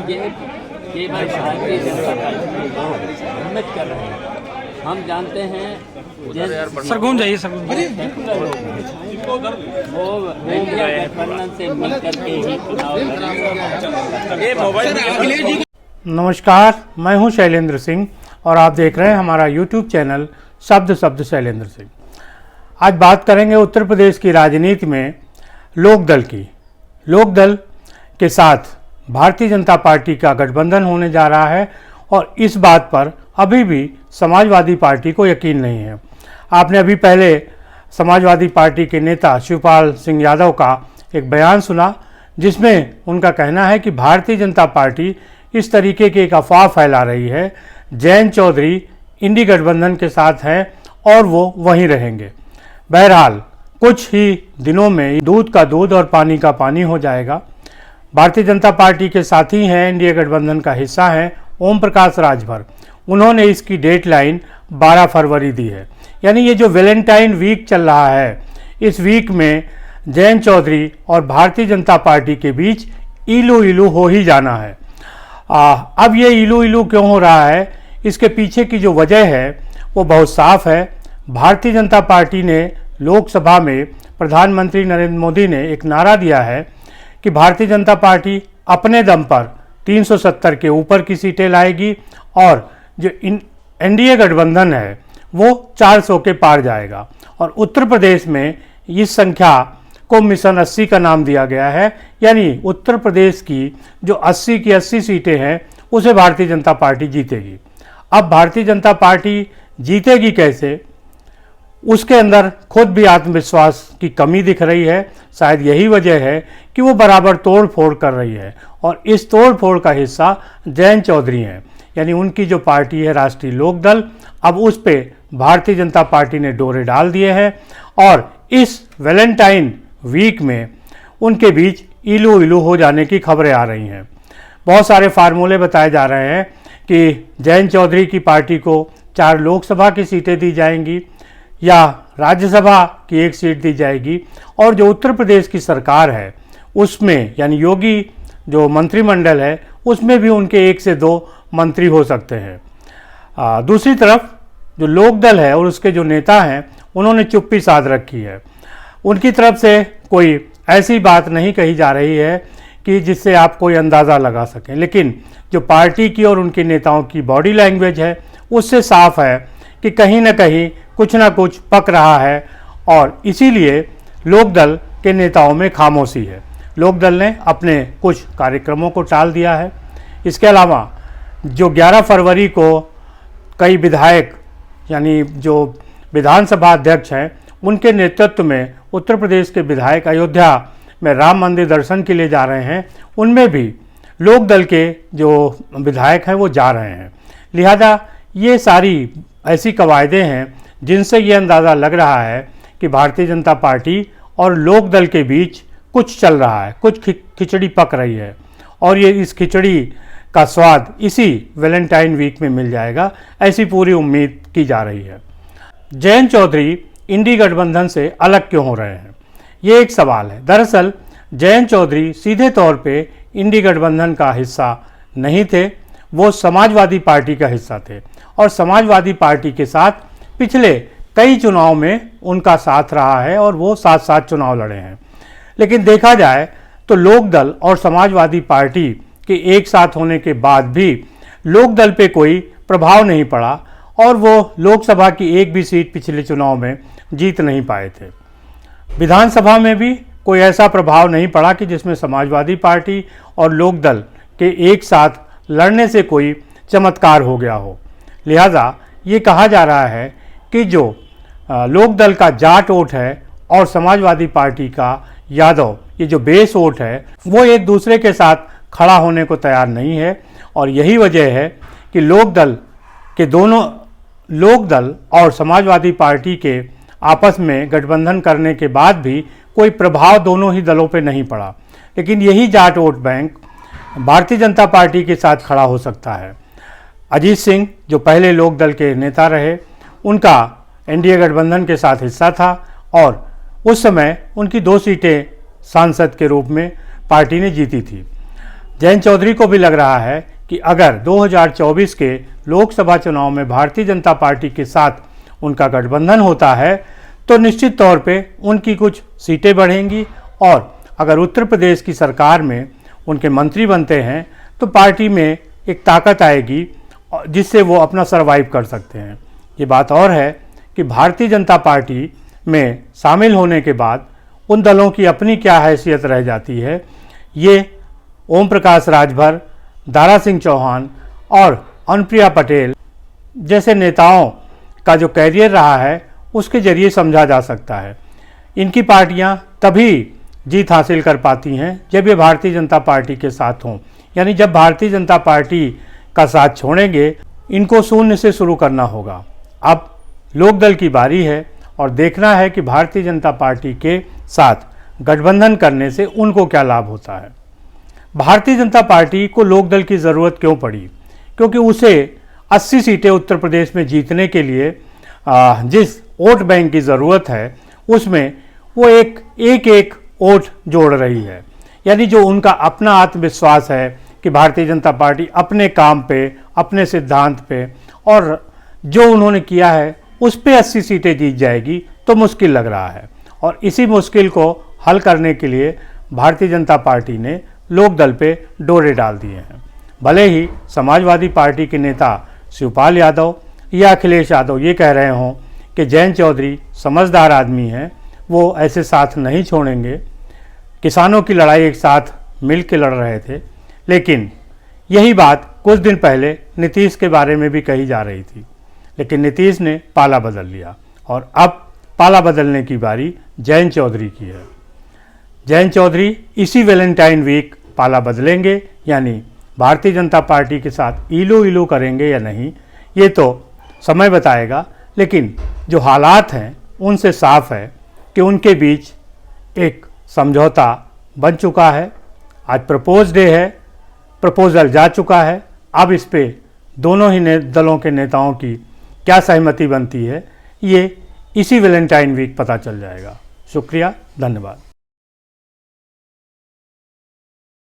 ये केवल भारतीय जनता पार्टी की हिम्मत कर रहे हैं। हम जानते हैं सर घूम जाइए सर वो इंडिया गठबंधन से मिल करके ही चुनाव लड़ेंगे। नमस्कार, मैं हूं शैलेंद्र सिंह और आप देख रहे हैं हमारा YouTube चैनल शब्द शैलेंद्र सिंह। आज बात करेंगे उत्तर प्रदेश की राजनीति में लोकदल की। लोकदल के साथ भारतीय जनता पार्टी का गठबंधन होने जा रहा है और इस बात पर अभी भी समाजवादी पार्टी को यकीन नहीं है। आपने अभी पहले समाजवादी पार्टी के नेता शिवपाल सिंह यादव का एक बयान सुना, जिसमें उनका कहना है कि भारतीय जनता पार्टी इस तरीके की एक अफवाह फैला रही है, जयंत चौधरी इंडी गठबंधन के साथ हैं और वो वहीं रहेंगे। बहरहाल कुछ ही दिनों में दूध का दूध और पानी का पानी हो जाएगा। भारतीय जनता पार्टी के साथी हैं, एनडीए गठबंधन का हिस्सा हैं ओम प्रकाश राजभर। उन्होंने इसकी डेडलाइन 12 फरवरी दी है, यानी ये जो वैलेंटाइन वीक चल रहा है, इस वीक में जयंत चौधरी और भारतीय जनता पार्टी के बीच इलू हो ही जाना है। अब ये इलू क्यों हो रहा है, इसके पीछे की जो वजह है वो बहुत साफ है। भारतीय जनता पार्टी ने लोकसभा में प्रधानमंत्री नरेंद्र मोदी ने एक नारा दिया है कि भारतीय जनता पार्टी अपने दम पर 370 के ऊपर की सीटें लाएगी और जो एनडीए गठबंधन है वो 400 के पार जाएगा। और उत्तर प्रदेश में इस संख्या को मिशन 80 का नाम दिया गया है, यानी उत्तर प्रदेश की जो 80 की 80 सीटें हैं उसे भारतीय जनता पार्टी जीतेगी। अब भारतीय जनता पार्टी जीतेगी कैसे, उसके अंदर खुद भी आत्मविश्वास की कमी दिख रही है। शायद यही वजह है कि वो बराबर तोड़ फोड़ कर रही है और इस तोड़ फोड़ का हिस्सा जयंत चौधरी हैं, यानी उनकी जो पार्टी है राष्ट्रीय लोकदल, अब उस पे भारतीय जनता पार्टी ने डोरे डाल दिए हैं और इस वैलेंटाइन वीक में उनके बीच इलू हो जाने की खबरें आ रही हैं। बहुत सारे फार्मूले बताए जा रहे हैं कि जयंत चौधरी की पार्टी को 4 लोकसभा की सीटें दी जाएंगी या राज्यसभा की 1 सीट दी जाएगी और जो उत्तर प्रदेश की सरकार है उसमें, यानी योगी जो मंत्रिमंडल है उसमें भी उनके 1 से 2 मंत्री हो सकते हैं। दूसरी तरफ जो लोकदल है और उसके जो नेता हैं उन्होंने चुप्पी साध रखी है। उनकी तरफ से कोई ऐसी बात नहीं कही जा रही है कि जिससे आप कोई अंदाज़ा लगा सकें, लेकिन जो पार्टी की और उनके नेताओं की बॉडी लैंग्वेज है उससे साफ है कि कहीं ना कहीं कुछ ना कुछ पक रहा है और इसीलिए लोकदल के नेताओं में खामोशी है। लोकदल ने अपने कुछ कार्यक्रमों को टाल दिया है। इसके अलावा जो 11 फरवरी को कई विधायक, यानी जो विधानसभा अध्यक्ष हैं, उनके नेतृत्व में उत्तर प्रदेश के विधायक अयोध्या में राम मंदिर दर्शन के लिए जा रहे हैं, उनमें भी लोकदल के जो विधायक हैं वो जा रहे हैं। लिहाजा ये सारी ऐसी कवायदें हैं जिनसे ये अंदाज़ा लग रहा है कि भारतीय जनता पार्टी और लोकदल के बीच कुछ चल रहा है, कुछ खिचड़ी पक रही है और ये इस खिचड़ी का स्वाद इसी वैलेंटाइन वीक में मिल जाएगा, ऐसी पूरी उम्मीद की जा रही है। जयंत चौधरी इंडी गठबंधन से अलग क्यों हो रहे हैं, ये एक सवाल है। दरअसल जयंत चौधरी सीधे तौर पे इंडी गठबंधन का हिस्सा नहीं थे, वो समाजवादी पार्टी का हिस्सा थे और समाजवादी पार्टी के साथ पिछले कई चुनाव में उनका साथ रहा है और वो साथ चुनाव लड़े हैं। लेकिन देखा जाए तो लोकदल और समाजवादी पार्टी के एक साथ होने के बाद भी लोकदल पे कोई प्रभाव नहीं पड़ा और वो लोकसभा की एक भी सीट पिछले चुनाव में जीत नहीं पाए थे। विधानसभा में भी कोई ऐसा प्रभाव नहीं पड़ा कि जिसमें समाजवादी पार्टी और लोकदल के एक साथ लड़ने से कोई चमत्कार हो गया हो। लिहाजा ये कहा जा रहा है कि जो लोकदल का जाट वोट है और समाजवादी पार्टी का यादव, ये जो बेस वोट है, वो एक दूसरे के साथ खड़ा होने को तैयार नहीं है और यही वजह है कि लोकदल और समाजवादी पार्टी के आपस में गठबंधन करने के बाद भी कोई प्रभाव दोनों ही दलों पे नहीं पड़ा। लेकिन यही Jat vote bank Bharatiya Janata party के साथ खड़ा हो सकता है। अजीत सिंह जो पहले लोकदल के नेता रहे, उनका एनडीए गठबंधन के साथ हिस्सा था और उस समय उनकी 2 सीटें सांसद के रूप में पार्टी ने जीती थी। जयंत चौधरी को भी लग रहा है कि अगर 2024 के लोकसभा चुनाव में भारतीय जनता पार्टी के साथ उनका गठबंधन होता है तो निश्चित तौर पे उनकी कुछ सीटें बढ़ेंगी और अगर उत्तर प्रदेश की सरकार में उनके मंत्री बनते हैं तो पार्टी में एक ताकत आएगी जिससे वो अपना सर्वाइव कर सकते हैं। ये बात और है कि भारतीय जनता पार्टी में शामिल होने के बाद उन दलों की अपनी क्या हैसियत रह जाती है, ये ओम प्रकाश राजभर, दारा सिंह चौहान और अनुप्रिया पटेल जैसे नेताओं का जो कैरियर रहा है उसके जरिए समझा जा सकता है। इनकी पार्टियां तभी जीत हासिल कर पाती हैं जब ये भारतीय जनता पार्टी के साथ हों, यानी जब भारतीय जनता पार्टी का साथ छोड़ेंगे इनको शून्य से शुरू करना होगा। अब लोकदल की बारी है और देखना है कि भारतीय जनता पार्टी के साथ गठबंधन करने से उनको क्या लाभ होता है। भारतीय जनता पार्टी को लोकदल की ज़रूरत क्यों पड़ी? क्योंकि उसे 80 सीटें उत्तर प्रदेश में जीतने के लिए जिस वोट बैंक की ज़रूरत है उसमें वो एक वोट जोड़ रही है। यानी जो उनका अपना आत्मविश्वास है कि भारतीय जनता पार्टी अपने काम पे, अपने सिद्धांत पे और जो उन्होंने किया है उस पे 80 सीटें जीत जाएगी तो मुश्किल लग रहा है। और इसी मुश्किल को हल करने के लिए भारतीय जनता पार्टी ने लोकदल पे डोरे डाल दिए हैं। भले ही समाजवादी पार्टी के नेता शिवपाल यादव या अखिलेश यादव ये कह रहे हों कि जयंत चौधरी समझदार आदमी हैं, वो ऐसे साथ नहीं छोड़ेंगे, किसानों की लड़ाई एक साथ मिल के लड़ रहे थे, लेकिन यही बात कुछ दिन पहले नीतीश के बारे में भी कही जा रही थी। लेकिन नीतीश ने पाला बदल लिया और अब पाला बदलने की बारी जयंत चौधरी की है। जयंत चौधरी इसी वैलेंटाइन वीक पाला बदलेंगे, यानी भारतीय जनता पार्टी के साथ ईलो ईलो करेंगे या नहीं ये तो समय बताएगा। लेकिन जो हालात हैं उनसे साफ है कि उनके बीच एक समझौता बन चुका है। आज प्रपोज डे है, प्रपोजल जा चुका है। अब इस पे दोनों ही दलों के नेताओं की क्या सहमति बनती है ये इसी वैलेंटाइन वीक पता चल जाएगा। शुक्रिया, धन्यवाद।